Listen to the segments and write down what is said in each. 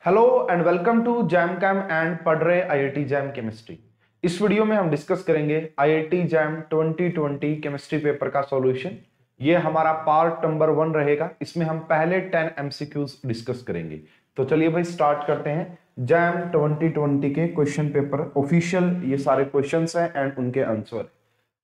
Hello and welcome to JAM chem and पढ़ रहे IIT JAM chemistry. इस video में हम डिस्कस करेंगे आईआईटी जैम 2020 केमिस्ट्री पेपर का सॉल्यूशन। ये हमारा पार्ट नंबर 1 रहेगा। इसमें हम पहले 10 एमसीक्यूज डिस्कस करेंगे। तो चलिए भाई स्टार्ट करते हैं। जैम 2020 के क्वेश्चन पेपर ऑफिशियल ये सारे क्वेश्चंस हैं एंड उनके आंसर।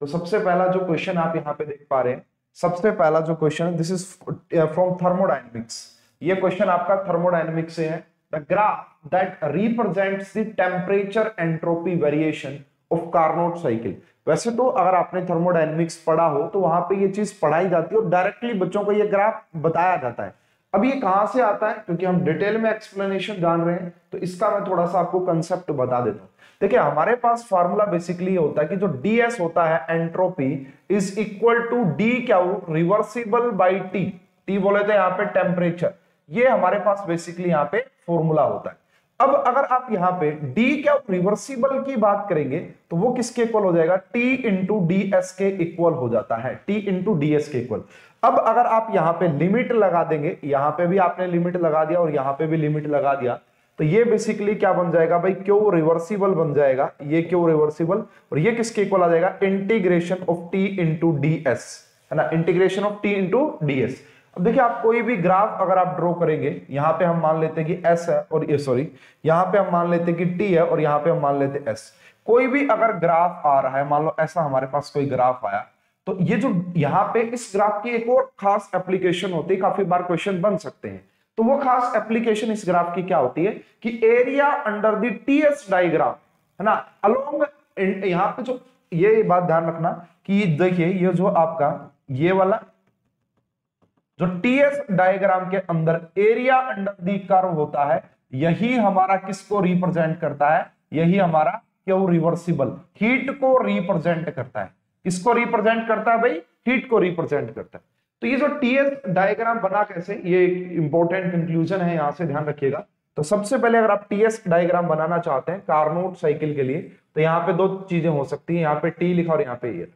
तो सबसे पहला जो क्वेश्चन आप यहाँ पे देख पा रहे हैं, सबसे पहला जो क्वेश्चन है दिस इज फ्रॉम थर्मोडायनेमिक्स। ये क्वेश्चन आपका थर्मोडायनेमिक्स से है। The graph that represents the temperature entropy variation of Carnot cycle। वैसे तो अगर आपने थर्मोडायनेमिक्स पढ़ा हो तो वहां पे ये चीज पढ़ाई जाती है और डायरेक्टली बच्चों को ये ग्राफ बताया जाता है। अब ये कहां से आता है, क्योंकि हम डिटेल में एक्सप्लेनेशन जान रहे हैं तो इसका मैं थोड़ा सा आपको कंसेप्ट बता देता हूं। देखिए हमारे पास फार्मूला बेसिकली होता है कि जो ds होता है entropy is equal to d q reversible by T. T बोले तो यहाँ पे टेम्परेचर, ये हमारे पास बेसिकली यहाँ पे फॉर्मूला होता है। अब अगर आप यहाँ पे D क्या रिवर्सिबल की बात करेंगे तो वो किसके इक्वल हो जाएगा, T इंटू डी एस के इक्वल हो जाता है, T इंटू डी एस के इक्वल। अब अगर आप यहाँ पे लिमिट लगा देंगे, यहाँ पे भी आपने लिमिट लगा दिया और यहाँ पे भी लिमिट लगा दिया, तो ये बेसिकली क्या बन जाएगा भाई, क्यों रिवर्सिबल बन जाएगा, ये क्यों रिवर्सिबल, और ये किसके इक्वल आ जाएगा, integration of T into D S, है ना, integration of T into D S. अब देखिए आप कोई भी ग्राफ अगर आप ड्रॉ करेंगे, यहाँ पे हम मान लेते हैं कि S है और ये सॉरी यहाँ पे हम मान लेते हैं कि T है और यहाँ पे हम मान लेते हैं S। कोई भी अगर ग्राफ आ रहा है, मान लो ऐसा हमारे पास कोई ग्राफ आया, तो ये जो यहाँ पे इस ग्राफ की एक और खास एप्लीकेशन होती है, काफी बार क्वेश्चन बन सकते हैं। तो वो खास एप्लीकेशन इस ग्राफ की क्या होती है कि area under the TS diagram, है ना, अलोंग। यहाँ पे जो ये बात ध्यान रखना कि देखिए ये जो आपका ये वाला जो टीएस डायग्राम के अंदर एरिया अंडर दी कर्व होता है, यही हमारा किसको रिप्रेजेंट करता है, यही हमारा क्यों रिवर्सिबल हीट को रिप्रेजेंट करता है। किसको रिप्रेजेंट करता है भाई, हीट को रिप्रेजेंट करता है। तो ये जो टीएस डायग्राम बना कैसे, ये एक इंपॉर्टेंट कंक्लूजन है, यहां से ध्यान रखिएगा। तो सबसे पहले अगर आप टीएस डायग्राम बनाना चाहते हैं कार्नोट साइकिल के लिए, तो यहाँ पे दो चीजें हो सकती है, यहाँ पे टी लिखा और यहाँ पे ये।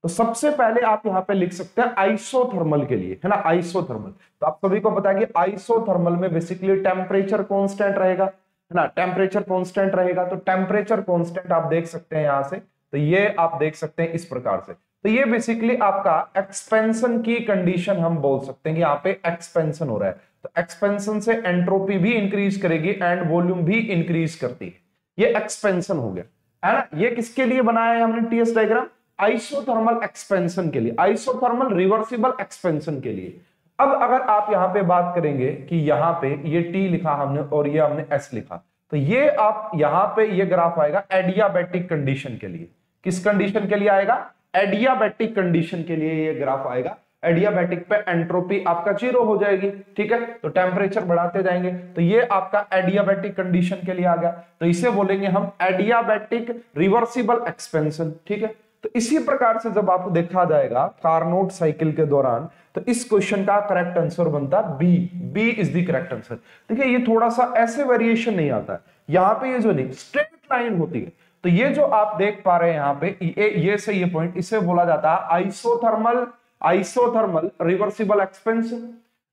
तो सबसे पहले आप यहां पे लिख सकते हैं आइसोथर्मल के लिए, है ना, आइसोथर्मल। तो आप सभी को पता है कि आइसोथर्मल में बेसिकली टेम्परेचर कांस्टेंट रहेगा, है ना, टेम्परेचर कांस्टेंट रहेगा। तो टेम्परेचर कांस्टेंट आप देख सकते हैं यहां से, तो ये आप देख सकते हैं इस प्रकार से। तो ये बेसिकली आपका एक्सपेंशन की कंडीशन हम बोल सकते हैं कि यहाँ पे एक्सपेंशन हो रहा है। तो एक्सपेंशन से एंट्रोपी भी इंक्रीज करेगी एंड वॉल्यूम भी इंक्रीज करती है, ये एक्सपेंशन हो गया, है ना। ये किसके लिए बनाया है हमने टीएस डायग्राम, आइसोथर्मल एक्सपेंशन के लिए, आइसोथर्मल रिवर्सिबल एक्सपेंशन के लिए। अब अगर आप यहां पे बात करेंगे कि यहां पे ये T लिखा हमने और ये हमने S लिखा, तो ये आप यहां पे ये ग्राफ आएगा एडियाबैटिक कंडीशन के लिए। किस कंडीशन के लिए आएगा, एडियाबैटिक कंडीशन के लिए ये ग्राफ आएगा। एडियाबैटिक पे एंट्रोपी आपका 0 हो जाएगी, ठीक है, तो टेम्परेचर बढ़ाते जाएंगे, तो ये आपका एडियाबैटिक कंडीशन के लिए आ गया। तो इसे बोलेंगे हम एडियाबैटिक रिवर्सिबल एक्सपेंशन, ठीक है। तो इसी प्रकार से जब आपको देखा जाएगा कार्नोट साइकिल के दौरान, तो इस क्वेश्चन का करेक्ट आंसर बनता B, B is the correct answer. देखिए ये थोड़ा सा ऐसे वेरिएशन नहीं आता है, यहाँ पे ये जो नहीं स्ट्रेट लाइन होती है। तो ये जो आप देख पा रहे हैं यहाँ पे ये से ये पॉइंट, इसे बोला जाता है isothermal, isothermal reversible expansion,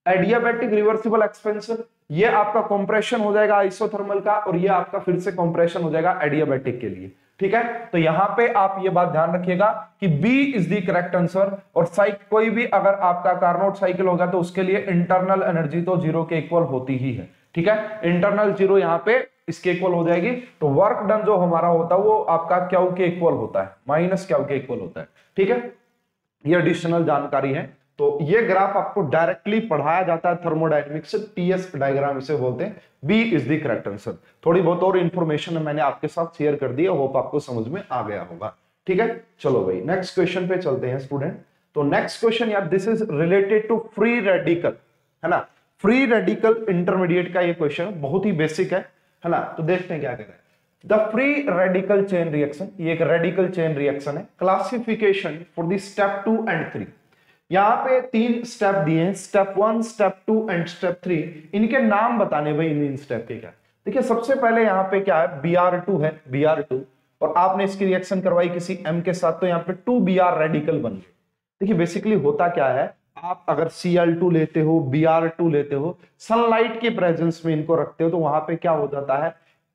adiabatic reversible expansion. ये आपका कंप्रेशन हो जाएगा आइसोथर्मल का और ये आपका फिर से कंप्रेशन हो जाएगा एडियाबैटिक के लिए, ठीक है। तो यहां पे आप ये बात ध्यान रखिएगा कि B is the correct answer. और कोई भी अगर आपका कार्नोट साइकिल होगा तो उसके लिए इंटरनल एनर्जी तो 0 के इक्वल होती ही है, ठीक है, इंटरनल 0 यहां पे इसके इक्वल हो जाएगी। तो वर्क डन जो हमारा होता है वो आपका क्यू के इक्वल होता है, माइनस क्यू के इक्वल होता है, ठीक है। ये एडिशनल जानकारी है। तो ये ग्राफ आपको डायरेक्टली पढ़ाया जाता है थर्मोडायनेमिक्स से, टीएस डायग्राम इसे बोलते हैं। B is the correct answer. थोड़ी बहुत और इंफॉर्मेशन मैंने आपके साथ शेयर कर दी है, होप आपको समझ में आ गया होगा, ठीक है। चलो भाई नेक्स्ट क्वेश्चन पे चलते हैं स्टूडेंट। तो नेक्स्ट क्वेश्चन यार this is related to free radical, है ना, फ्री रेडिकल इंटरमीडिएट का ये क्वेश्चन बहुत ही बेसिक है ना। तो देखते हैं क्या कह रहा है। The free radical chain reaction, ये एक रेडिकल चेन रिएक्शन है। Classification for the step 2 and 3। यहाँ पे 3 स्टेप दिए हैं, स्टेप 1, स्टेप 2 एंड स्टेप 3। इनके नाम बताने भाई इन स्टेप के क्या। देखिए सबसे पहले यहाँ पे क्या है, Br2 है, Br2, और आपने इसकी रिएक्शन करवाई किसी M के साथ, तो यहाँ पे 2 Br रेडिकल बन गए। देखिए बेसिकली होता क्या है, आप अगर Cl2 लेते हो, Br2 लेते हो, सनलाइट के प्रेजेंस में इनको रखते हो, तो वहां पे क्या हो जाता है,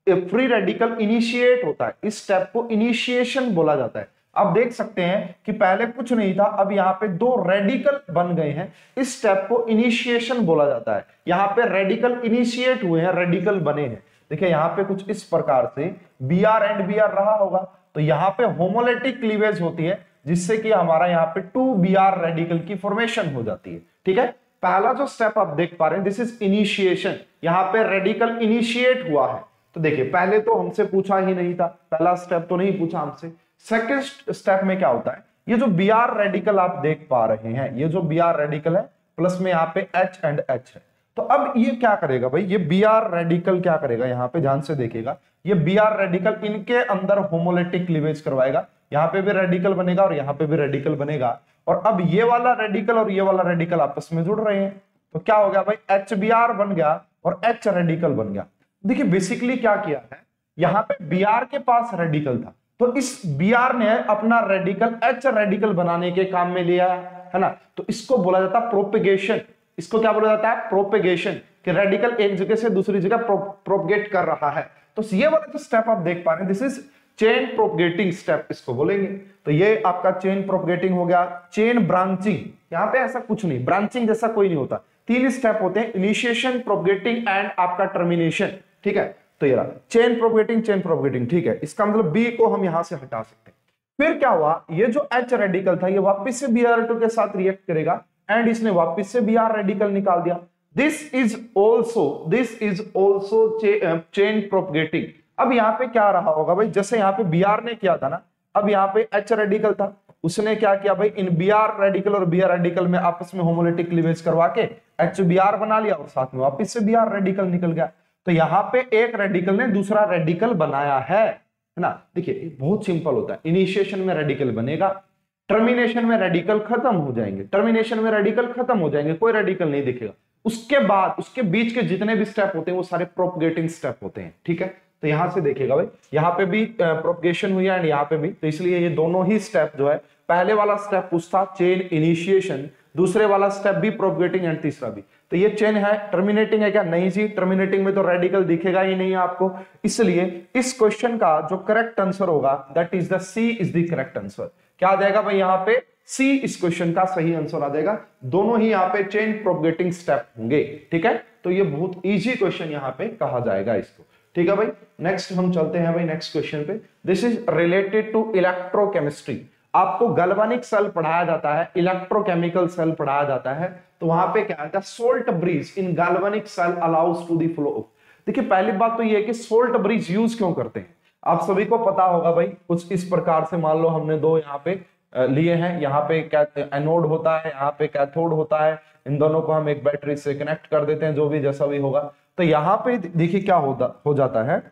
फ्री रेडिकल इनिशिएट होता है। इस स्टेप को इनिशिएशन बोला जाता है। आप देख सकते हैं कि पहले कुछ नहीं था, अब यहाँ पे दो रेडिकल बन गए हैं, इस स्टेप को इनिशिएशन बोला जाता है। यहाँ पे रेडिकल इनिशिएट हुए हैं, रेडिकल बने हैं। देखिए यहाँ पे कुछ इस प्रकार से Br एंड Br रहा होगा, तो यहाँ पे होमोलेटिक क्लीवेज होती है, जिससे कि हमारा यहाँ पे 2Br रेडिकल की फॉर्मेशन हो जाती है। ठीक है, पहला जो स्टेप आप देख पा रहे हैं, दिस इज इनिशिएशन। यहाँ पे रेडिकल इनिशिएट हुआ है। तो देखिए पहले तो हमसे पूछा ही नहीं था, पहला स्टेप तो नहीं पूछा हमसे। सेकेंड स्टेप में क्या होता है, ये जो Br रेडिकल आप देख पा रहे हैं, ये जो Br रेडिकल है प्लस में यहाँ पे H एंड H है, तो अब ये क्या करेगा भाई, ये Br रेडिकल क्या करेगा, यहाँ पे ध्यान से देखिएगा, ये Br रेडिकल इनके अंदर होमोलेटिक क्लीवेज करवाएगा। यहाँ पे भी रेडिकल बनेगा और यहाँ पे भी रेडिकल बनेगा, और अब ये वाला रेडिकल और ये वाला रेडिकल आपस में जुड़ रहे हैं, तो क्या हो गया भाई, HBr बन गया और H रेडिकल बन गया। देखिए बेसिकली क्या किया है, यहाँ पे Br के पास रेडिकल था, तो इस Br ने अपना रेडिकल H रेडिकल बनाने के काम में लिया है ना, तो इसको बोला जाता है प्रोपेगेशन। इसको क्या बोला जाता है, प्रोपेगेशन, कि रेडिकल एक जगह से दूसरी जगह प्रोपगेट कर रहा है। तो ये वाला जो स्टेप आप देख पा रहे हैं, this is chain propagating step इसको बोलेंगे। तो ये आपका चेन प्रोपगेटिंग हो गया। चेन ब्रांचिंग, यहाँ पे ऐसा कुछ नहीं, ब्रांचिंग जैसा कोई नहीं होता, 3 स्टेप होते हैं, इनिशिएशन, प्रोपगेटिंग एंड आपका टर्मिनेशन। ठीक है, तो ये रहा चेन प्रोपगेटिंग, चेन प्रोपगेटिंग। ठीक है, इसका मतलब बी को हम यहां से हटा सकते हैं। फिर क्या हुआ, ये जो H रेडिकल था ये वापस से Br2 के साथ रिएक्ट करेगा एंड इसने वापस से Br रेडिकल निकाल दिया। This is also chain propagating. अब यहाँ पे क्या रहा होगा भाई, जैसे यहाँ पे Br ने किया था ना, अब यहाँ पे H रेडिकल था, उसने क्या किया भाई, इन Br रेडिकल और Br रेडिकल में आपस में होमोलेटिक क्लीवेज करवा के HBr बना लिया और साथ में वापस से Br रेडिकल निकल गया। तो यहाँ पे एक रेडिकल ने दूसरा रेडिकल बनाया है ना। देखिए बहुत सिंपल होता है, इनिशिएशन में रेडिकल बनेगा, टर्मिनेशन में रेडिकल खत्म हो जाएंगे, टर्मिनेशन में रेडिकल खत्म हो जाएंगे, कोई रेडिकल नहीं दिखेगा। उसके बाद उसके बीच के जितने भी स्टेप होते हैं वो सारे प्रोपगेटिंग स्टेप होते हैं। ठीक है, तो यहां से देखिएगा भाई, यहाँ पे भी प्रोपगेशन हुई है एंड यहाँ पे भी, तो इसलिए ये दोनों ही स्टेप जो है, पहले वाला स्टेप पूछता चेन इनिशिएशन, दूसरे वाला स्टेप भी प्रोपगेटिंग एंड तीसरा भी। तो ये चेन है, टर्मिनेटिंग है क्या, नहीं जी, टर्मिनेटिंग में तो रेडिकल दिखेगा ही नहीं आपको, इसलिए इस क्वेश्चन का जो करेक्ट आंसर होगा that is the C is the correct answer. क्या आ जाएगा भाई, यहाँ पे सी इस क्वेश्चन का सही आंसर आ जाएगा। दोनों ही यहाँ पे चेन प्रोपगेटिंग स्टेप होंगे। ठीक है, तो ये बहुत इजी क्वेश्चन यहाँ पे कहा जाएगा इसको। ठीक है भाई, नेक्स्ट हम चलते हैं भाई नेक्स्ट क्वेश्चन पे। This is related to electrochemistry. आपको गैल्वेनिक सेल पढ़ाया जाता है, इलेक्ट्रोकेमिकल सेल पढ़ाया जाता है, तो वहां पे क्या आता है, salt bridge in galvanic cell allows to the flow of. देखिए पहली बात तो ये है कि सोल्ट ब्रिज यूज क्यों करते हैं, आप सभी को पता होगा भाई, कुछ इस प्रकार से मान लो हमने दो यहाँ पे लिए हैं, यहाँ पे एनोड होता है, यहाँ पे कैथोड होता है, इन दोनों को हम एक बैटरी से कनेक्ट कर देते हैं, जो भी जैसा भी होगा। तो यहाँ पे देखिए क्या हो जाता है,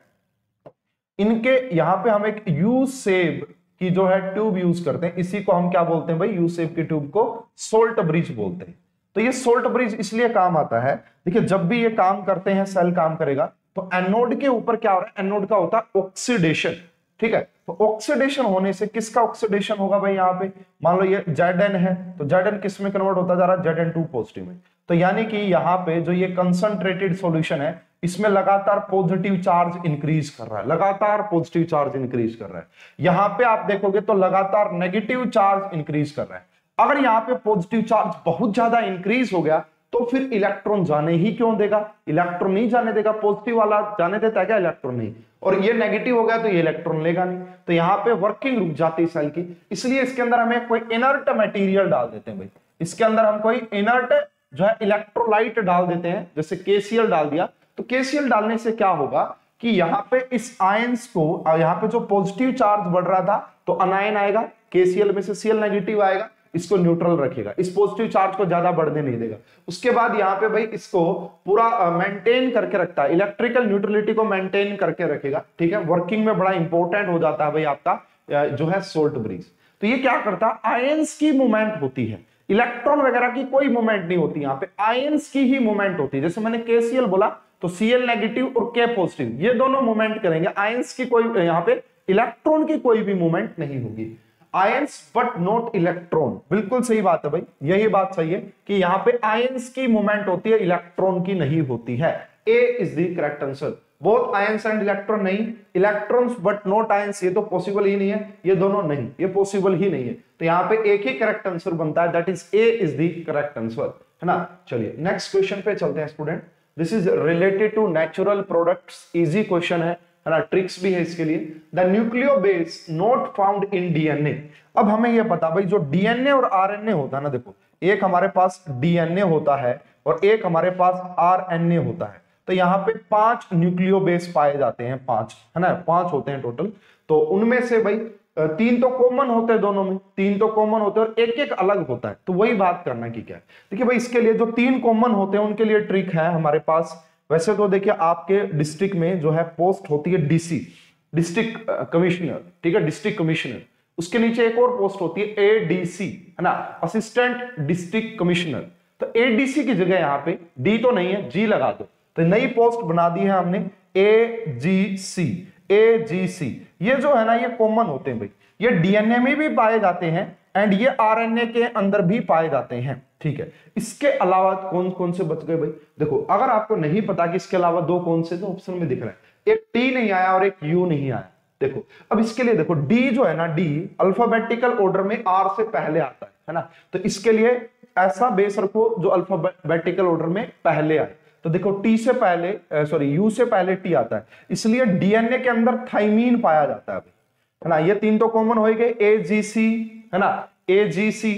इनके यहाँ पे हम एक यू शेप की जो है ट्यूब यूज करते हैं, इसी को हम क्या बोलते हैं भाई, यू शेप की ट्यूब को सोल्ट ब्रिज बोलते हैं। तो ये सोल्ट ब्रिज इसलिए काम आता है, देखिए जब भी ये काम करते हैं, सेल काम करेगा, तो एनोड के ऊपर क्या हो रहा है, एनोड का होता है ऑक्सीडेशन। ठीक है, तो ऑक्सीडेशन होने से किसका ऑक्सीडेशन होगा भाई, यहाँ पे मान लो ये Zn है, तो Zn किस में कन्वर्ट होता जा रहा है, Zn2 पॉजिटिव में। तो यानी कि यहाँ पे जो ये कंसंट्रेटेड सॉल्यूशन है, इसमें लगातार पॉजिटिव चार्ज इंक्रीज कर रहा है, लगातार पॉजिटिव चार्ज इंक्रीज कर रहा है। यहाँ पे आप देखोगे तो लगातार नेगेटिव चार्ज इंक्रीज कर रहा है। अगर यहाँ पे पॉजिटिव चार्ज बहुत ज्यादा इंक्रीज हो गया तो फिर इलेक्ट्रॉन जाने ही क्यों देगा, इलेक्ट्रॉन नहीं जाने देगा, पॉजिटिव वाला जाने देता है क्या, इलेक्ट्रॉन नहीं। और ये नेगेटिव हो गया तो ये इलेक्ट्रॉन लेगा नहीं, तो यहाँ पे वर्किंग रुक जाती है सेल की। इसलिए इसके अंदर हमें कोई इनर्ट मटेरियल डाल देते हैं भाई, इसके अंदर हम कोई इनर्ट जो है इलेक्ट्रोलाइट डाल देते हैं, जैसे KCl डाल दिया। तो KCl डालने से क्या होगा कि यहाँ पे इस आयंस को, यहाँ पे जो पॉजिटिव चार्ज बढ़ रहा था तो अनायन आएगा, KCl में से Cl नेगेटिव आएगा, इसको न्यूट्रल रखेगा, इस पॉजिटिव चार्ज को ज्यादा बढ़ने नहीं देगा। उसके बाद यहाँ पे भाई इसको पूरा मेंटेन करके रखता है, इलेक्ट्रिकल न्यूट्रलिटी को मेंटेन करके रखेगा। ठीक है, वर्किंग में बड़ा इंपॉर्टेंट हो जाता है भाई आपका जो है सोल्ट ब्रिज। तो ये क्या करता है, आयंस की मूवमेंट होती है, इलेक्ट्रॉन वगैरह की कोई मूवमेंट नहीं होती, यहाँ पे आयंस की ही मूवमेंट होती है। जैसे मैंने KCl बोला तो Cl नेगेटिव और K पॉजिटिव, ये दोनों मूवमेंट करेंगे, आयंस की कोई, यहाँ पे इलेक्ट्रॉन की कोई भी मूवमेंट नहीं होगी। Ions but not electron. बिल्कुल सही बात है भाई, यही बात सही है कि यहां पे आयंस की मूवमेंट होती है, इलेक्ट्रॉन की नहीं होती है। A is the correct answer. Both ions and electron नहीं, इलेक्ट्रॉन्स बट नॉट आयंस, ये तो पॉसिबल ही नहीं है, ये दोनों नहीं, ये पॉसिबल ही नहीं है। तो यहाँ पे एक ही करेक्ट आंसर बनता है, that is A is the correct answer, है ना। चलिए नेक्स्ट क्वेश्चन पे चलते हैं student. This is related to natural products, easy question है ना, ट्रिक्स भी है इसके लिए। The nucleobase not found in DNA. अब हमें यह पता भाई, जो डीएनए और आरएनए होता है ना, देखो एक हमारे पास डीएनए होता है और एक हमारे पास आरएनए होता है। तो यहाँ पे 5 न्यूक्लियोबेस पाए जाते हैं, 5 है ना, 5 होते हैं टोटल। तो उनमें से भाई 3 तो कॉमन होते हैं, दोनों में 3 तो कॉमन होते हैं और एक एक अलग होता है। तो वही बात करना कि क्या है। देखिए भाई, इसके लिए जो 3 कॉमन होते हैं उनके लिए ट्रिक है हमारे पास। वैसे तो देखिए आपके डिस्ट्रिक्ट में जो है पोस्ट होती है डीसी, डिस्ट्रिक्ट कमिश्नर, ठीक है, डिस्ट्रिक्ट कमिश्नर। उसके नीचे एक और पोस्ट होती है एडीसी, है ना, असिस्टेंट डिस्ट्रिक्ट कमिश्नर। तो एडीसी की जगह यहाँ पे डी तो नहीं है, जी लगा दो। तो नई पोस्ट बना दी है हमने एजीसी। एजीसी ये जो है ना, ये कॉमन होते हैं भाई, ये डीएनए में भी पाए जाते हैं एंड ये आरएनए के अंदर भी पाए जाते हैं, ठीक है। इसके अलावा कौन कौन से बच गए भाई? देखो अगर आपको नहीं पता कि इसके अलावा 2 कौन से, तो ऑप्शन में दिख रहा है, एक टी नहीं आया और एक यू नहीं आया। देखो अब इसके लिए देखो, डी जो है ना, डी अल्फाबेटिकल ऑर्डर में आर से पहले आता है ना। तो इसके लिए ऐसा बेस रखो जो अल्फाबेटिकल ऑर्डर में पहले आए। तो देखो टी से पहले यू से पहले टी आता है, इसलिए डीएनए के अंदर थाइमीन पाया जाता है ना। ये 3 तो कॉमन हो गए, एजीसी है ना, एजीसी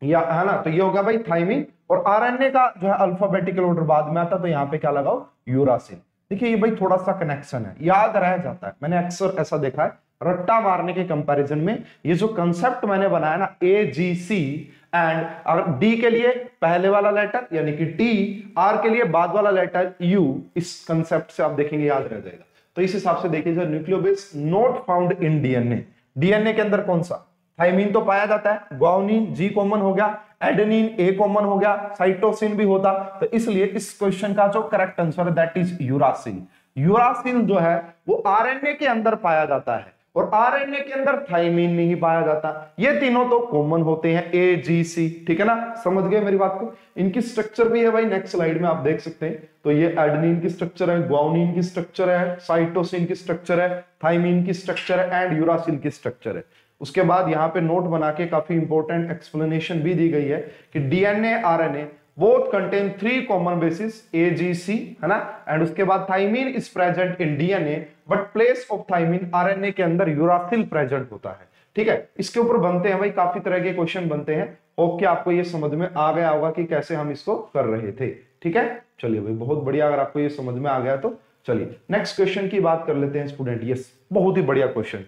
या है ना, तो ये होगा भाई थाइमीन। और आरएनए का जो है अल्फाबेटिकल ऑर्डर बाद में आता, तो यहाँ पे क्या लगाओ, यूरासिल। देखिए ये भाई थोड़ा सा कनेक्शन है, याद रह जाता है, मैंने अक्सर ऐसा देखा है रट्टा मारने के कंपैरिजन में। ये जो कंसेप्ट मैंने बनाया ना, एजीसी एंड अगर डी के लिए पहले वाला लेटर यानी कि टी, आर के लिए बाद वाला लेटर यू, इस कंसेप्ट से आप देखेंगे याद रह जाएगा। तो इस हिसाब से देखिए, nucleobase not found in DNA, DNA के अंदर कौन सा, थाइमीन तो पाया जाता है, ग्वानिन जी कॉमन हो गया, एडेनिन ए कॉमन हो गया, साइटोसिन भी होता। तो इसलिए इस क्वेश्चन का जो करेक्ट आंसर है दैट इज यूरासिल। यूरासिल जो है वो आरएनए के अंदर पाया जाता है और आरएनए के अंदर थाइमीन नहीं पाया जाता। ये तीनों तो कॉमन होते हैं, एजीसी, ठीक है ना, समझ गए मेरी बात को। इनकी स्ट्रक्चर भी है भाई, नेक्स्ट स्लाइड में आप देख सकते हैं। तो ये एडेनिन की स्ट्रक्चर है, ग्वानिन की स्ट्रक्चर है, साइटोसिन की स्ट्रक्चर है, थाइमीन की स्ट्रक्चर है एंड यूरासिल की स्ट्रक्चर है। उसके बाद यहाँ पे नोट बना के काफी इंपॉर्टेंट एक्सप्लेनेशन भी दी गई है कि DNA RNA both contain 3 common bases, AGC है ना, एंड उसके बाद thymine is present in DNA but place of thymine RNA के अंदर यूरासिल प्रेजेंट होता है, ठीक है। इसके ऊपर बनते हैं भाई काफी तरह के क्वेश्चन बनते हैं। होप कि आपको ये समझ में आ गया होगा कि कैसे हम इसको कर रहे थे, ठीक है। चलिए भाई बहुत बढ़िया, अगर आपको ये समझ में आ गया तो चलिए नेक्स्ट क्वेश्चन की बात कर लेते हैं स्टूडेंट। यस, बहुत ही बढ़िया क्वेश्चन,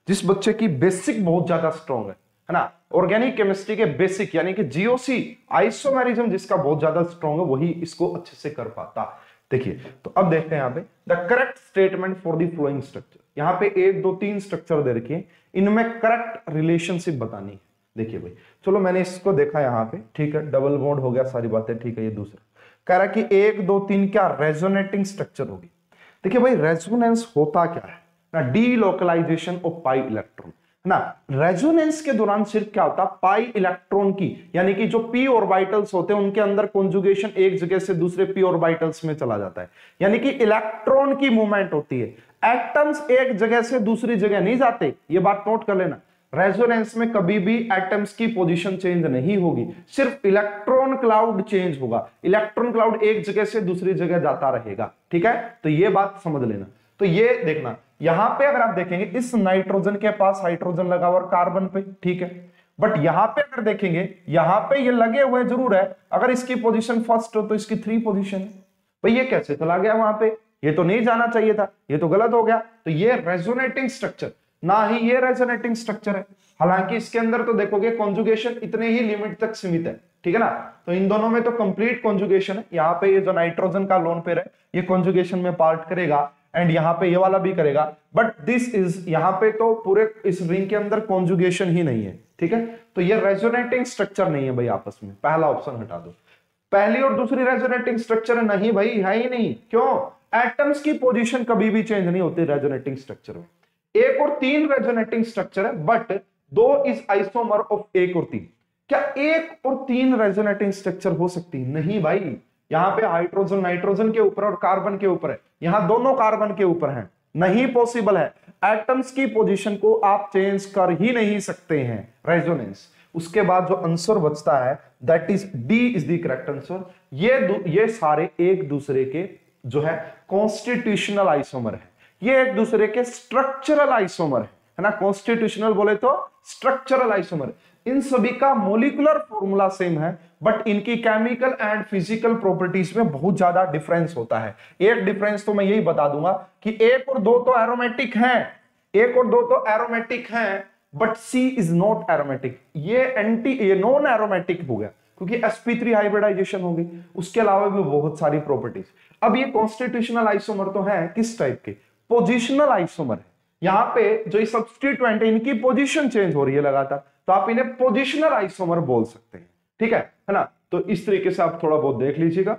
जिस बच्चे की बेसिक बहुत ज्यादा स्ट्रॉन्ग है ना, ऑर्गेनिक केमिस्ट्री के बेसिक यानी कि जीओसी आइसोमेरिज्म जिसका बहुत ज्यादा स्ट्रॉन्ग है, वही इसको अच्छे से कर पाता। देखिए तो अब देखते हैं यहाँ पे the correct statement for the flowing structure. यहाँ पे 1 2 3 स्ट्रक्चर दे रखिए, इनमें करेक्ट रिलेशनशिप बतानी है। देखिए भाई चलो मैंने इसको देखा यहाँ पे, ठीक है, डबल बॉन्ड हो गया, सारी बातें ठीक है। ये दूसरा कह रहा है कि 1 2 3 क्या रेजोनेटिंग स्ट्रक्चर होगी। देखिए भाई रेजोनेंस होता क्या है ना, डीलोकलाइजेशन ऑफ पाई इलेक्ट्रॉन ना। रेजोनेंस के दौरान सिर्फ क्या होता है, पाई इलेक्ट्रॉन की यानी कि जो पी ऑर्बिटल्स होते हैं उनके अंदर कॉन्जुगेशन एक जगह से दूसरे पी ऑर्बिटल्स में चला जाता है, यानी कि इलेक्ट्रॉन की मूवमेंट होती है। एटम्स एक जगह से दूसरी जगह नहीं जाते, ये बात नोट कर लेना। रेजोनेंस में कभी भी एटम्स की पोजीशन चेंज नहीं होगी, सिर्फ इलेक्ट्रॉन क्लाउड चेंज होगा। इलेक्ट्रॉन क्लाउड एक जगह से दूसरी जगह जाता रहेगा, ठीक है। तो ये बात समझ लेना। तो ये देखना यहां पे अगर आप देखेंगे इस नाइट्रोजन के पास हाइड्रोजन लगा हुआ कार्बन पे, ठीक है, बट यहां पे अगर देखेंगे यहां पे ये लगे हुए जरूर है, अगर इसकी पोजीशन फर्स्ट हो तो इसकी 3 पोजीशन है। भाई ये कैसे चला गया वहां पे, ये तो नहीं जाना चाहिए था, ये तो गलत हो गया। तो ये रेजोनेटिंग स्ट्रक्चर ना ही ये रेजोनेटिंग स्ट्रक्चर है। हालांकि इसके अंदर तो देखोगे कॉन्जुगेशन इतने ही लिमिट तक सीमित है, ठीक है ना। तो इन दोनों में तो कंप्लीट कॉन्जुगेशन है। यहाँ पे ये जो नाइट्रोजन का लोन पेयर है ये कॉन्जुगेशन में पार्ट करेगा एंड यहाँ पे ये वाला भी करेगा, बट दिस इज यहाँ पे तो पूरे इस रिंग के अंदर कॉन्जुगेशन ही नहीं है, ठीक है। तो ये रेजोनेटिंग स्ट्रक्चर नहीं है भाई आपस में, पहला ऑप्शन हटा दो। पहली और दूसरी रेजोनेटिंग स्ट्रक्चर नहीं भाई, है ही नहीं। क्यों? एटम्स की पोजीशन कभी भी चेंज नहीं होती रेजोनेटिंग स्ट्रक्चर में। 1 और 3 रेजोनेटिंग स्ट्रक्चर है, बट दो इज आइसोमर ऑफ एक और तीन। क्या एक और तीन रेजोनेटिंग स्ट्रक्चर हो सकती है? नहीं भाई, यहाँ पे हाइड्रोजन नाइट्रोजन के ऊपर और कार्बन के ऊपर है, यहाँ दोनों कार्बन के ऊपर हैं, नहीं पॉसिबल है। एटम्स की पोजीशन को आप चेंज कर ही नहीं सकते हैं, रेजोनेंस। उसके बाद जो आंसर बचता है that is D is the correct answer. ये सारे एक दूसरे के जो है कॉन्स्टिट्यूशनल आइसोमर है, ये एक दूसरे के स्ट्रक्चरल आइसोमर है ना। कॉन्स्टिट्यूशनल बोले तो स्ट्रक्चरल आइसोमर। इन सभी का मोलिकुलर फॉर्मूला सेम है, बट इनकी केमिकल एंड फिजिकल प्रॉपर्टीज में बहुत ज्यादा डिफरेंस होता है। एक डिफरेंस तो मैं यही बता दूंगा कि एक और दो तो एरोमेटिक हैं, एक और दो तो एरोमेटिक हैं, but C is not aromatic. ये नॉन एरोमेटिक हो गया क्योंकि sp3 हाइब्रिडाइजेशन होगी। उसके अलावा भी बहुत सारी प्रॉपर्टीज। अब ये कॉन्स्टिट्यूशनल आइसोमर तो है किस टाइप के? पोजिशनल आइसोमर है। यहाँ पे जो सब्स्टिट्यूएंट है इनकी पोजीशन चेंज हो रही है लगातार, तो आप इन्हें पोजिशनल आइसोमर बोल सकते हैं, ठीक है ना। तो इस तरीके से आप थोड़ा बहुत देख लीजिएगा।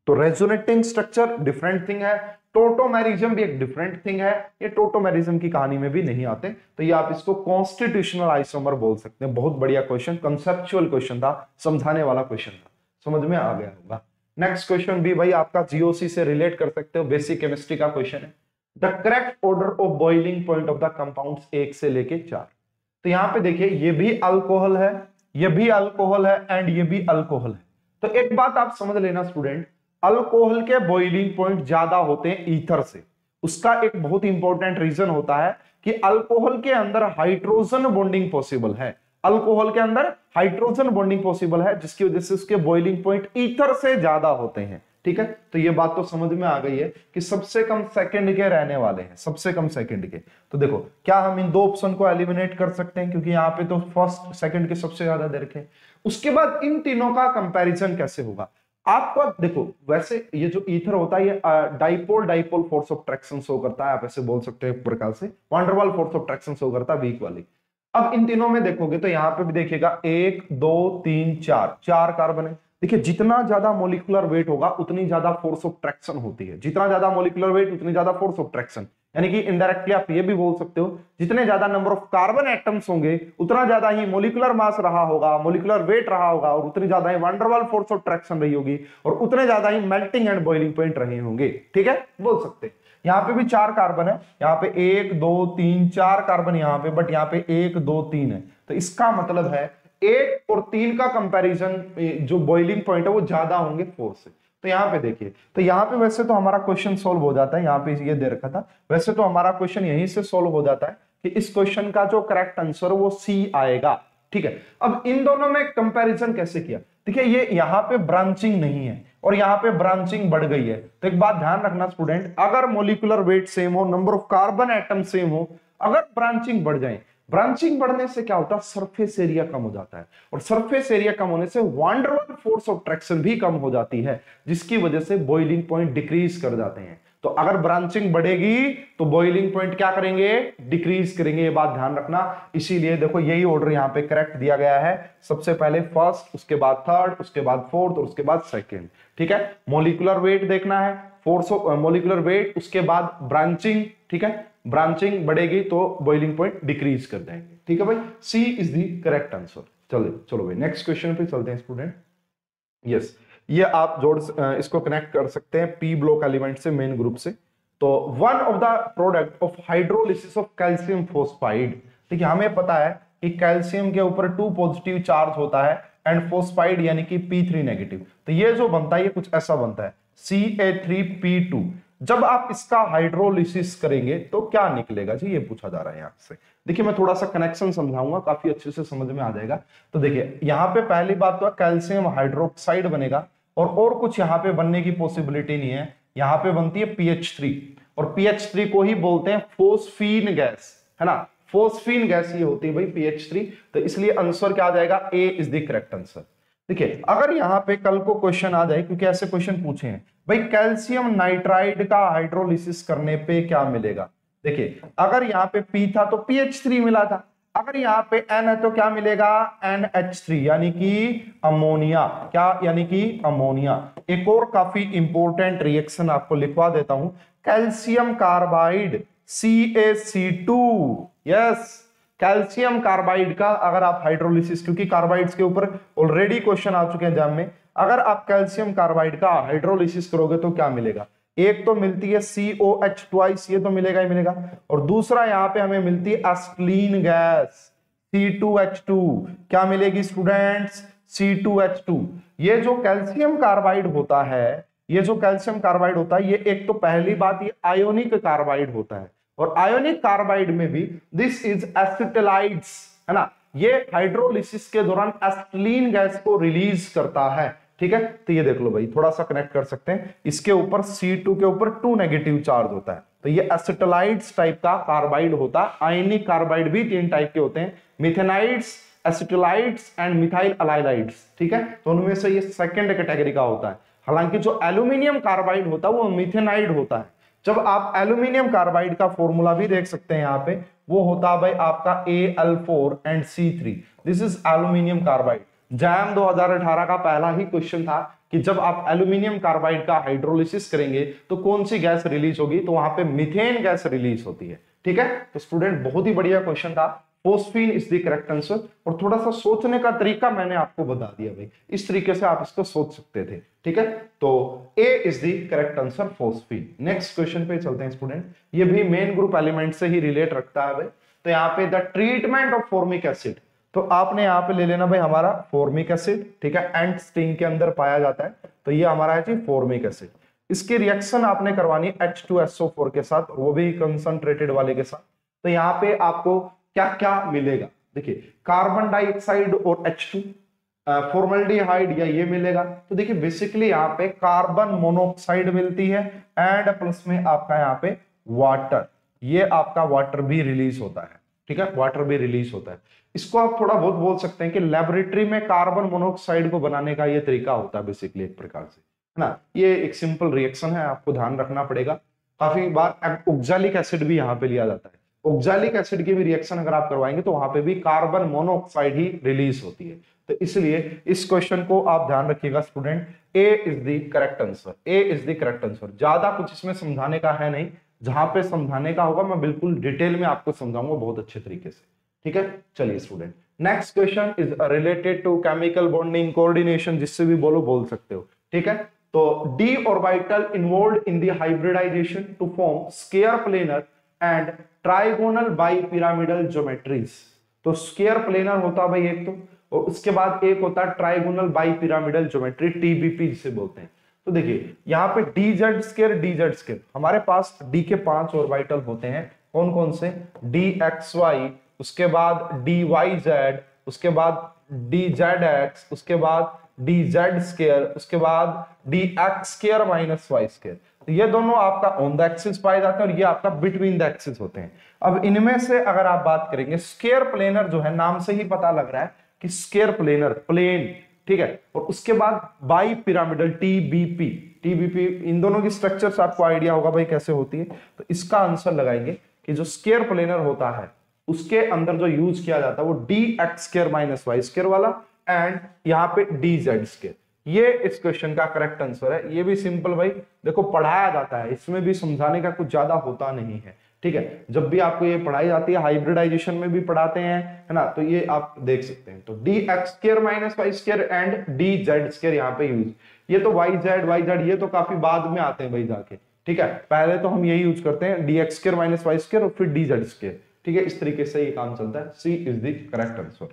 तो रेजोनेटिंग स्ट्रक्चर डिफरेंट थिंग है, टोटोमेरिज्म भी एक डिफरेंट थिंग है। ये टोटोमेरिज्म की कहानी में भी नहीं आते, तो ये आप इसको कॉन्स्टिट्यूशनल आइसोमर बोल सकते हैं। बहुत बढ़िया क्वेश्चन, कंसेप्चुअल क्वेश्चन था, समझाने वाला क्वेश्चन था, समझ में आ गया होगा। नेक्स्ट क्वेश्चन भी भाई आपका जीओसी से रिलेट कर सकते हो, बेसिक केमिस्ट्री का क्वेश्चन है। The correct order of boiling point of the compounds 1 से लेके 4। तो यहाँ पे देखिए ये भी अल्कोहल है, ये भी अल्कोहल है एंड ये भी अल्कोहल है। तो एक बात आप समझ लेना स्टूडेंट, अल्कोहल के बॉइलिंग पॉइंट ज्यादा होते हैं ईथर से। उसका एक बहुत इंपॉर्टेंट रीजन होता है कि अल्कोहल के अंदर हाइड्रोजन बॉन्डिंग पॉसिबल है, अल्कोहल के अंदर हाइड्रोजन बॉन्डिंग पॉसिबल है, जिसकी वजह से उसके बॉइलिंग पॉइंट ईथर से ज्यादा होते हैं, ठीक है। तो ये बात तो समझ में आ गई है कि सबसे कम सेकंड के रहने वाले हैं, सबसे कम सेकंड के। तो देखो क्या हम इन दो ऑप्शन को एलिमिनेट कर सकते हैं, क्योंकि यहाँ पे तो फर्स्ट सेकंड के सबसे ज्यादा दे रखे। उसके बाद इन तीनों का कंपैरिजन कैसे होगा? आपको देखो, वैसे ये जो ईथर होता है ये dipole dipole force of attraction शो करता है, आप ऐसे बोल सकते हैं एक प्रकार से van der Waal force of attraction शो करता है वीक वाली। अब इन तीनों में देखोगे तो यहाँ पे भी देखिएगा 1 2 3 4 4 कार्बन है। देखिए जितना ज्यादा मोलिकुलर वेट होगा उतनी ज्यादा फोर्स ऑफ ट्रैक्शन होती है, जितना ज्यादा मोलिकुलर वेट उतनी ज्यादा फोर्स ऑफ ट्रैक्शन। यानी कि इनडायरेक्टली आप ये भी बोल सकते हो जितने ज्यादा नंबर ऑफ कार्बन एटम्स होंगे उतना ज्यादा ही मोलिकुलर मास रहा होगा, मोलिकुलर वेट रहा होगा, और उतनी ज्यादा ही van der Waal force of attraction रही होगी, और उतने ज्यादा ही मेल्टिंग एंड बॉइलिंग पॉइंट रहे होंगे, ठीक है, बोल सकते हैं। यहाँ पे भी 4 कार्बन है, यहाँ पे 1 2 3 4 कार्बन यहाँ पे, बट यहाँ पे 1 2 3 है। तो इसका मतलब है 1 और 3 का कंपैरिजन जो बॉइलिंग पॉइंट है वो ज्यादा होंगे 4 से। तो यहाँ पे देखिए, तो यहाँ पे वैसे तो हमारा क्वेश्चन सोल्व हो जाता है, यहाँ पे ये दे रखा था, वैसे तो हमारा क्वेश्चन यहीं से सोल्व हो जाता है कि इस क्वेश्चन का जो करेक्ट आंसर वो सी आएगा, ठीक है। अब इन दोनों में कंपैरिजन कैसे किया? देखिए ये यहाँ पे ब्रांचिंग नहीं है और यहाँ पे ब्रांचिंग बढ़ गई है। तो एक बात ध्यान रखना स्टूडेंट, अगर मोलिकुलर वेट सेम हो, number of carbon atom same हो, अगर ब्रांचिंग बढ़ जाए, ब्रांचिंग बढ़ने से क्या होता है, सरफेस एरिया कम हो जाता है, और सरफेस एरिया कम होने से van der Waal force of attraction भी कम हो जाती है, जिसकी वजह से बॉइलिंग पॉइंट डिक्रीज कर जाते हैं। तो अगर ब्रांचिंग बढ़ेगी तो बॉइलिंग पॉइंट क्या करेंगे, डिक्रीज करेंगे, ये बात ध्यान रखना। इसीलिए देखो यही ऑर्डर यहाँ पे करेक्ट दिया गया है, सबसे पहले फर्स्ट, उसके बाद थर्ड, उसके बाद फोर्थ और उसके बाद सेकेंड, ठीक है। मोलिकुलर वेट देखना है, फोर्स ऑफ मोलिकुलर वेट, उसके बाद ब्रांचिंग, ठीक है, ब्रांचिंग बढ़ेगी तो बॉइलिंग पॉइंट डिक्रीज कर देंगे, ठीक है भाई। सी इज द करेक्ट आंसर। चलो भाई नेक्स्ट क्वेश्चन पे चलते हैं स्टूडेंट। यस, ये आप जोड़ इसको कनेक्ट कर सकते हैं पी ब्लॉक एलिमेंट से, मेन ग्रुप से। तो one of the product of hydrolysis of calcium phosphide, देखिए हमें पता है कि कैल्शियम के ऊपर 2 पॉजिटिव चार्ज होता है एंड फोस्फाइड यानी कि P3 नेगेटिव। तो ये जो बनता है ये कुछ ऐसा बनता है Ca3P2। जब आप इसका हाइड्रोलिसिस करेंगे तो क्या निकलेगा जी, ये पूछा जा रहा है यहाँ से। देखिए मैं थोड़ा सा कनेक्शन समझाऊंगा, काफी अच्छे से समझ में आ जाएगा। तो देखिए यहाँ पे पहली बात तो कैल्शियम हाइड्रोक्साइड बनेगा, और कुछ यहाँ पे बनने की पॉसिबिलिटी नहीं है। यहाँ पे बनती है PH3, और PH3 को ही बोलते हैं फोस्फीन गैस, है ना, फोस्फीन गैस ये होती है भाई PH3। तो इसलिए आंसर क्या आ जाएगा, ए इज द करेक्ट आंसर। देखिए अगर यहाँ पे कल को क्वेश्चन आ जाए, क्योंकि ऐसे क्वेश्चन पूछे हैं भाई, कैल्शियम नाइट्राइड का हाइड्रोलिसिस करने पे क्या मिलेगा। देखिए अगर यहाँ पे P था तो PH3 मिला था, अगर यहाँ पे N है तो क्या मिलेगा, NH3 यानी कि अमोनिया, क्या यानी कि अमोनिया। एक और काफी इंपॉर्टेंट रिएक्शन आपको लिखवा देता हूं, calcium carbide CaC2, yes, calcium carbide का अगर आप हाइड्रोलिसिस, क्योंकि कार्बाइड्स के ऊपर ऑलरेडी क्वेश्चन आ चुके हैं एग्जाम में, अगर आप कैल्शियम कार्बाइड का हाइड्रोलिसिस करोगे तो क्या मिलेगा? एक तो मिलती है COH ट्वाइस, ये तो मिलेगा ही मिलेगा, और दूसरा यहाँ पे हमें मिलती है एसिटिलीन गैस C2H2। क्या मिलेगी स्टूडेंट्स? C2H2। ये जो कैल्शियम कार्बाइड होता है, ये जो कैल्शियम कार्बाइड होता है, ये एक तो पहली बात ये आयोनिक कार्बाइड होता है, और आयोनिक कार्बाइड में भी दिस इज एसिटिलाइड्स, है ना, ये हाइड्रोलिसिस के दौरान एसिटिलीन गैस को रिलीज करता है। ठीक है, तो ये देख लो भाई, थोड़ा सा कनेक्ट कर सकते हैं, इसके ऊपर C2 के ऊपर 2 नेगेटिव चार्ज होता है, तो ये एसिटिलाइड्स टाइप का कार्बाइड होता है। आयनिक कार्बाइड भी 3 टाइप के होते हैं, मिथेनाइड्स, एसिटिलाइड्स एंड मिथाइल अलाइलाइड्स। ठीक है, तो उनमें से ये सेकंड कैटेगरी का होता है। हालांकि जो एल्यूमिनियम कार्बाइड होता है वो मिथेनाइड होता है। जब आप एल्यूमिनियम कार्बाइड का फॉर्मूला भी देख सकते हैं यहाँ पे, वो होता है भाई आपका Al4 and C3, this is aluminium carbide. Jam 2018 का पहला ही क्वेश्चन था कि जब आप एल्यूमिनियम कार्बाइड का हाइड्रोलिसिस करेंगे तो कौन सी गैस रिलीज होगी, तो वहां पे मीथेन गैस रिलीज होती है। ठीक है, तो स्टूडेंट बहुत ही बढ़िया क्वेश्चन था। Phosphine is the correct answer, और थोड़ा सा सोचने का तरीका मैंने आपको बता दिया भाई, इस तरीके से आप इसको सोच सकते थे। ठीक है, तो A is the correct answer phosphine. Next question पे चलते हैं स्टूडेंट, ये भी मेन ग्रुप एलिमेंट से ही रिलेट रखता है भाई। तो यहाँ पे the treatment of formic acid, तो आपने यहाँ पे ले लेना भाई हमारा फॉर्मिक एसिड। ठीक है, एंट स्टिंग के अंदर पाया जाता है, तो ये हमारा है जी फॉर्मिक एसिड। इसकी रिएक्शन आपने करवानी है H2SO4 के साथ, वो भी कंसंट्रेटेड वाले के साथ। तो यहाँ पे आपको क्या क्या मिलेगा, देखिए कार्बन डाइऑक्साइड और H2, फॉर्मल्डिहाइड या ये मिलेगा। तो देखिए बेसिकली यहाँ पे कार्बन मोनोऑक्साइड मिलती है, एंड प्लस में आपका यहाँ पे वाटर, ये आपका वाटर भी रिलीज होता है। ठीक है, वाटर भी रिलीज होता है। इसको आप थोड़ा बहुत बोल सकते हैं कि लेबोरेटरी में कार्बन मोनोऑक्साइड को बनाने का ये तरीका होता है बेसिकली एक प्रकार से, है ना। ये एक सिंपल रिएक्शन है, आपको ध्यान रखना पड़ेगा। काफी बार ऑक्सैलिक एसिड भी यहाँ पे लिया जाता है, ऑक्सैलिक एसिड की भी रिएक्शन अगर आप करवाएंगे तो वहां पे भी कार्बन मोनोऑक्साइड ही रिलीज होती है। तो इसलिए इस क्वेश्चन को आप ध्यान रखिएगा student, A is the correct answer, A is the correct answer. ज्यादा कुछ इसमें समझाने का है नहीं, जहां पे समझाने का होगा मैं बिल्कुल डिटेल में आपको समझाऊंगा बहुत अच्छे तरीके से। ठीक है, चलिए student, next question is related to chemical bonding coordination, जिससे भी बोल सकते हो। ठीक है, तो d orbital involved in the hybridization to form square planar and trigonal bipyramidal geometries. तो स्क्वायर प्लेनर होता है भाई एक तो, और उसके बाद एक होता है ट्राइगोनल बाइपिरामिडल ज्योमेट्री, TBP जिसे बोलते हैं। तो देखिए यहाँ पे DZ स्क्वायर, हमारे पास D के 5 ऑर्बिटल होते हैं, कौन कौन से? DXY, उसके बाद DYZ, उसके बाद DZX, उसके बाद DZ स्क्वायर, उसके बाद DX square minus Y square. तो ये दोनों आपका ऑन द एक्सिस पाए जाते हैं और ये आपका बिटवीन द एक्सिस होते हैं। अब इनमें से अगर आप बात करेंगे, स्क्वायर प्लेनर जो है, नाम से ही पता लग रहा है कि स्क्वायर प्लेनर, प्लेन। ठीक है, और उसके बाद बाई पिरामिडल TBP, इन दोनों की स्ट्रक्चर्स आपको आइडिया होगा भाई कैसे होती है। तो इसका आंसर लगाएंगे कि जो स्क्वायर प्लेनर होता है उसके अंदर जो यूज किया जाता है वो DX square minus Y square वाला, एंड यहाँ पे DZ स्क्वायर। ये इस क्वेश्चन का करेक्ट आंसर है। ये भी सिंपल भाई, देखो पढ़ाया जाता है, इसमें भी समझाने का कुछ ज्यादा होता नहीं है। ठीक है, जब भी आपको ये पढ़ाई जाती है, हाइब्रिडाइजेशन में भी पढ़ाते हैं, है ना, तो ये आप देख सकते हैं। तो DX square minus Y square and DZ square यहाँ पे यूज। ये तो YZ ये तो काफी बाद में आते हैं भाई जाके। ठीक है, पहले तो हम यही यूज करते हैं, DX square minus Y square और फिर DZ स्क्वायर। ठीक है, इस तरीके से ये काम चलता है। C is the correct answer.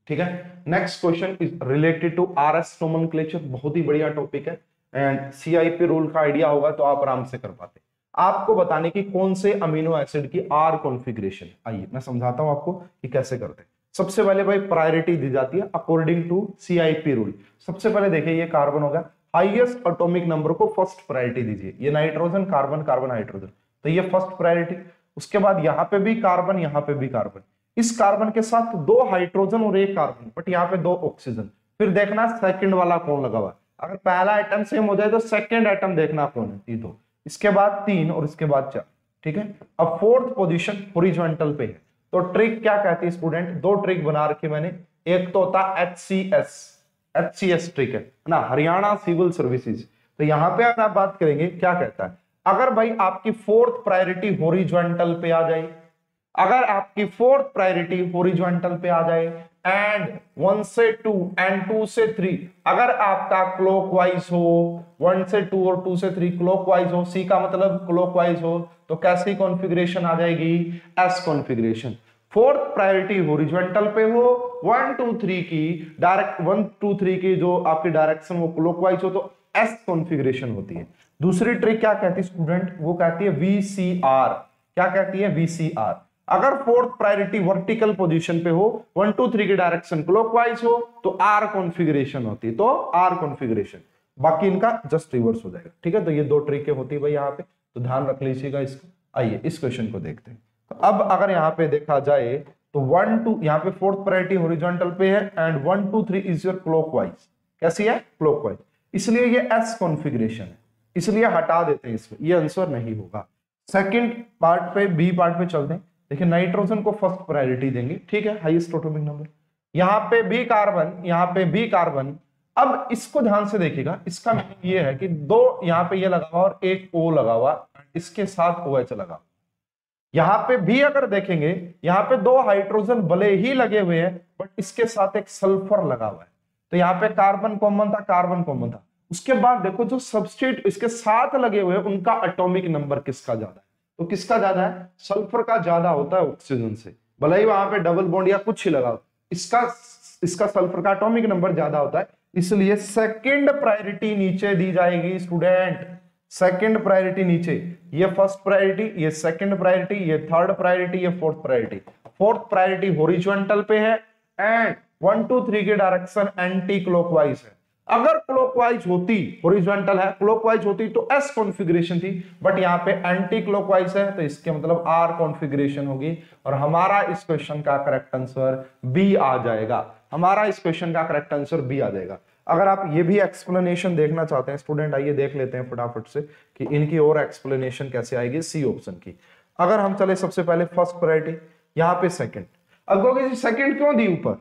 ठीक है, next question is related to RS nomenclature, बहुत ही बढ़िया टॉपिक है, एंड CIP रूल का आइडिया होगा तो आप आराम से कर पाते। आपको बताने की कौन से अमीनो एसिड की R कॉन्फ़िगरेशन। आइए मैं समझाता हूं आपको कि कैसे करते हैं। सबसे पहले भाई प्रायोरिटी दी जाती है अकॉर्डिंग टू CIP रूल। सबसे पहले देखिए ये कार्बन होगा, हाईएस्ट एटॉमिक नंबर को फर्स्ट प्रायोरिटी दीजिए। ये नाइट्रोजन, कार्बन, कार्बन, हाइड्रोजन, तो ये फर्स्ट प्रायोरिटी। उसके बाद यहाँ पे भी कार्बन, यहाँ पे भी कार्बन, इस कार्बन के साथ 2 हाइड्रोजन और 1 कार्बन, बट यहाँ पे 2 ऑक्सीजन। फिर देखना सेकंड वाला कौन लगा हुआ है, अगर पहला आइटम सेम हो जाए तो सेकंड आइटम देखना कौन है, ये 2, इसके बाद 3 और इसके बाद 4। ठीक है, अब फोर्थ पोजीशन हॉरिजॉन्टल पे है। तो ट्रिक क्या कहती है स्टूडेंट, 2 ट्रिक बना रखी मैंने। एक तो होता HCS ट्रिक है ना, हरियाणा सिविल सर्विसेज। तो यहाँ पे अगर आप बात करेंगे क्या कहता है, अगर भाई आपकी फोर्थ प्रायोरिटी हॉरिजॉन्टल पे आ जाए, अगर आपकी फोर्थ प्रायोरिटी हॉरिजॉन्टल पे आ जाए एंड 1 से 2 एंड 2 से 3 अगर आपका क्लॉकवाइज हो, 1 से 2 और 2 से 3 क्लॉकवाइज हो, सी का मतलब क्लॉकवाइज हो, तो कैसी कॉन्फ़िगरेशन आ जाएगी? S configuration. Fourth priority horizontal पे हो, 1 2 3 की डायरेक्ट 1 2 3 की जो आपकी डायरेक्शन वो क्लॉकवाइज हो तो एस कॉन्फ़िगरेशन होती है। दूसरी ट्रिक क्या कहती है स्टूडेंट? वो कहती है वीसीआर। क्या कहती है? वीसीआर। अगर फोर्थ प्रायोरिटी वर्टिकल पोजीशन पे हो, 1 2 3 की डायरेक्शन क्लॉकवाइज हो तो आर कॉन्फ़िगरेशन होती है, तो आर कॉन्फ़िगरेशन। बाकी इनका जस्ट रिवर्स हो जाएगा। ठीक है, तो ये दो ट्रिकें होती है भाई यहाँ पे, तो ध्यान रख लीजिएगा इसको। आइए इस क्वेश्चन को देखते हैं। तो अब अगर यहाँ पे देखा जाए तो 1 2 यहाँ पे फोर्थ प्रायोरिटी हॉरिजॉन्टल पे है एंड 1 2 3 इज योर क्लॉकवाइज। कैसी है? क्लॉकवाइज। इसलिए ये एस कॉन्फ़िगरेशन है, इसलिए हटा देते हैं इसको, ये आंसर नहीं होगा। सेकंड पार्ट पे, बी पार्ट पे चलते हैं। देखिए नाइट्रोजन को फर्स्ट प्रायोरिटी देंगे, ठीक है, हाईएस्ट एटॉमिक नंबर। यहाँ पे बी कार्बन, यहाँ पे बी कार्बन। अब इसको ध्यान से देखिएगा, इसका मीनिंग ये है कि दो यहाँ पे ये लगा हुआ और एक ओ लगा हुआ, इसके साथ OH लगा। यहाँ पे भी अगर देखेंगे, यहाँ पे दो हाइड्रोजन भले ही लगे हुए हैं बट इसके साथ एक सल्फर लगा हुआ है, तो यहाँ पे कार्बन कॉमन था, कार्बन कॉमन था। उसके बाद देखो जो सबस्ट्रेट इसके साथ लगे हुए हैं उनका एटॉमिक नंबर किसका ज्यादा है? तो किसका ज्यादा है? सल्फर का ज्यादा होता है ऑक्सीजन से, भले ही वहां पे डबल बॉन्ड या कुछ ही लगा, इसका सल्फर का एटॉमिक नंबर ज्यादा होता है, इसलिए सेकंड प्रायोरिटी नीचे दी जाएगी स्टूडेंट। सेकंड प्रायोरिटी नीचे, ये फर्स्ट प्रायोरिटी, ये सेकंड प्रायोरिटी, ये थर्ड प्रायोरिटी, ये fourth priority. Fourth priority horizontal पे है एंड 1 2 3 की डायरेक्शन एंटी क्लॉकवाइज है। अगर क्लॉकवाइज होती, हॉरिजॉन्टल है, क्लॉकवाइज होती तो एस कॉन्फ़िगरेशन थी, बट यहाँ पे एंटी क्लॉकवाइज है तो इसके मतलब आर कॉन्फ़िगरेशन होगी और हमारा इस क्वेश्चन का करेक्ट आंसर बी आ जाएगा। हमारा इस क्वेश्चन का करेक्ट आंसर बी आ जाएगा। अगर आप ये भी एक्सप्लेनेशन देखना चाहते हैं स्टूडेंट, आइए देख लेते हैं फटाफट से कि इनकी और एक्सप्लेनेशन कैसे आएगी सी ऑप्शन की। अगर हम चले सबसे पहले फर्स्ट प्रायोरिटी, यहाँ पे सेकंड। अब कहोगे सेकंड क्यों दी ऊपर?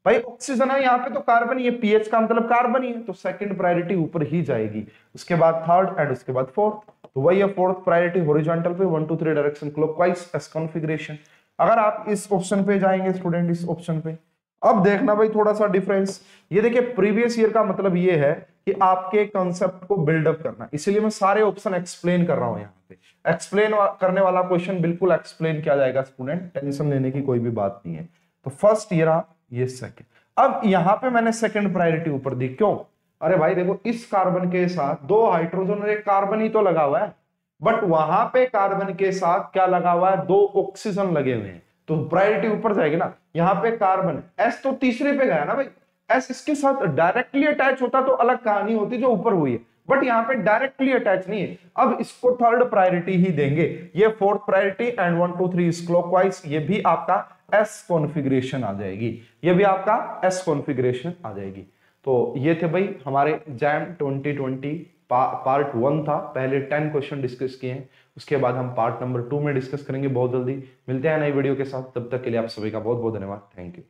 भाई ऑक्सीजन है यहाँ पे तो कार्बन, ये पीएच का मतलब कार्बन ही है, तो सेकंड प्रायोरिटी ऊपर ही जाएगी। उसके बाद थर्ड एंड उसके बाद फोर्थ, तो वही है फोर्थ प्रायोरिटी हॉरिजॉन्टल पे 1 2 3 डायरेक्शन क्लॉकवाइज एस कॉन्फ़िगरेशन। अगर आप इस ऑप्शन पे जाएंगे स्टूडेंट, इस ऑप्शन पे, अब देखना भाई थोड़ा सा डिफरेंस। ये देखिए प्रीवियस ईयर का मतलब ये है कि आपके कॉन्सेप्ट को बिल्डअप करना, इसीलिए मैं सारे ऑप्शन एक्सप्लेन कर रहा हूं। यहाँ पे एक्सप्लेन करने वाला क्वेश्चन बिल्कुल एक्सप्लेन किया जाएगा स्टूडेंट, टेंशन लेने की कोई भी बात नहीं है। तो फर्स्ट ईयर ये सेकंड। अब यहाँ पे मैंने सेकंड प्रायोरिटी ऊपर दी, क्यों? अरे भाई देखो इस कार्बन के साथ दो हाइड्रोजन और एक कार्बन ही तो लगा हुआ है, बट वहां पे कार्बन के साथ क्या लगा हुआ है? दो ऑक्सीजन लगे हुए हैं, तो प्रायोरिटी ऊपर जाएगी ना। यहाँ पे कार्बन, एस तो तीसरे पे गया ना भाई, एस इसके साथ डायरेक्टली अटैच होता तो अलग कहानी होती जो ऊपर हुई है, बट यहाँ पे डायरेक्टली अटैच नहीं है। अब इसको थर्ड प्रायोरिटी ही देंगे। ये fourth priority and 1 2 3 is clockwise, ये भी आपका एस कॉन्फ़िगरेशन आ जाएगी, ये भी आपका एस कॉन्फ़िगरेशन आ जाएगी। तो ये थे भाई हमारे जैम 2020 पार्ट 1 था। पहले 10 क्वेश्चन डिस्कस किए हैं, उसके बाद हम पार्ट नंबर 2 में डिस्कस करेंगे बहुत जल्दी। मिलते हैं नई वीडियो के साथ, तब तक के लिए आप सभी का बहुत बहुत धन्यवाद। Thank you.